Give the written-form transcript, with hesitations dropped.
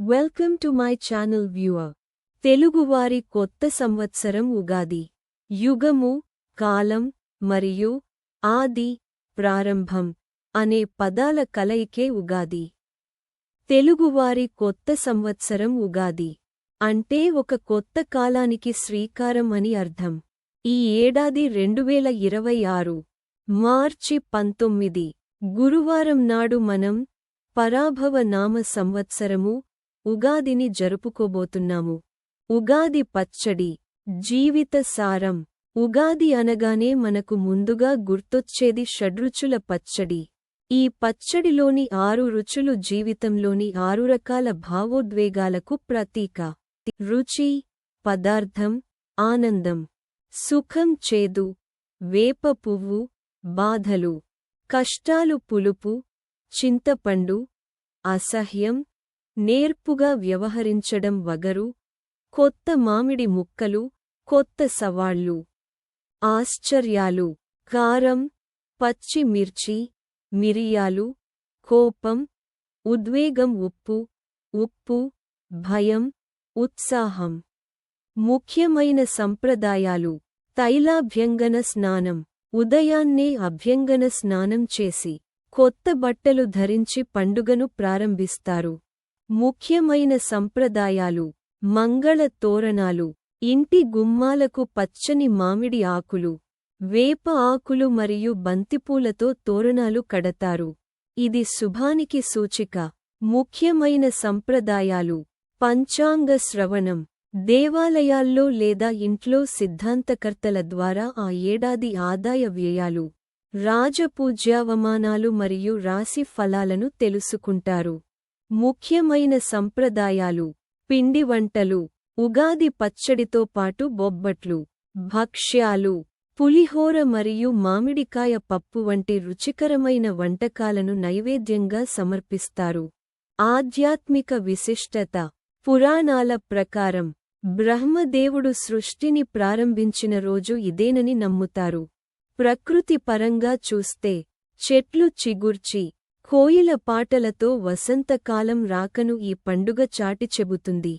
Welcome to my channel viewer. తెలుగువారి కొత్త సంవత్సరం ఉగాది. యుగము, కాలం మరియు ఆది, ప్రారంభం అనే పదాల కలయికే ఉగాది. తెలుగువారి కొత్త సంవత్సరం ఉగాది అంటే ఒక కొత్త కాలానికి శ్రీకారం అని అర్థం. ఈ ఏడాది 2026 మార్చి 19 గురువారం నాడు మనం పరాభవ నామ సంవత్సరము ఉగాదిని జరుపుకోబోతున్నాము. ఉగాది పచ్చడి, జీవిత సారం. ఉగాది అనగానే మనకు ముందుగా గుర్తొచ్చేది షడ్రుచుల పచ్చడి. ఈ పచ్చడిలోని 6 రుచులు జీవితంలోని 6 రకాల భావోద్వేగాలకు ప్రతీక. రుచి, పదార్థం, ఆనందం, సుఖం, చేదు, వేప పువ్వు, బాధలు, కష్టాలు, పులుపు, చింతపండు, అసహ్యం, నేర్పుగా వ్యవహరించడం, వగరు, కొత్త మామిడి ముక్కలు, కొత్త సవాళ్లు, ఆశ్చర్యాలు, కారం, పచ్చి మిర్చి, మిరియాలు, కోపం, ఉద్వేగం, ఉప్పు, భయం, ఉత్సాహం. ముఖ్యమైన సంప్రదాయాలు: తైలాభ్యంగన స్నానం. ఉదయాన్నే అభ్యంగన స్నానం చేసి కొత్త బట్టలు ధరించి పండుగను ప్రారంభిస్తారు. ముఖ్యమైన సంప్రదాయాలు: మంగళ తోరణాలు. ఇంటి గుమ్మాలకు పచ్చని మామిడి ఆకులు, వేప ఆకులు మరియు బంతిపూలతో తోరణాలు కడతారు. ఇది శుభానికి సూచిక. ముఖ్యమైన సంప్రదాయాలు: పంచాంగ శ్రవణం. దేవాలయాల్లో లేదా ఇంట్లో సిద్ధాంతకర్తల ద్వారా ఆ ఏడాది ఆదాయ వ్యయాలు, రాజపూజ్యావమానాలు మరియు రాశి ఫలాలను తెలుసుకుంటారు. ముఖ్యమైన సంప్రదాయాలు: పిండి వంటలు. ఉగాది పచ్చడితో పాటు బొబ్బట్లు, భక్ష్యాలు, పులిహోర మరియు మామిడికాయ పప్పు వంటి రుచికరమైన వంటకాలను నైవేద్యంగా సమర్పిస్తారు. ఆధ్యాత్మిక విశిష్టత. పురాణాల ప్రకారం బ్రహ్మదేవుడు సృష్టిని ప్రారంభించిన రోజు ఇదేనని నమ్ముతారు. ప్రకృతి పరంగా చూస్తే చెట్లు చిగుర్చి, కోయిల పాటలతో వసంతకాలం రాకను ఈ పండుగ చాటి చెబుతుంది.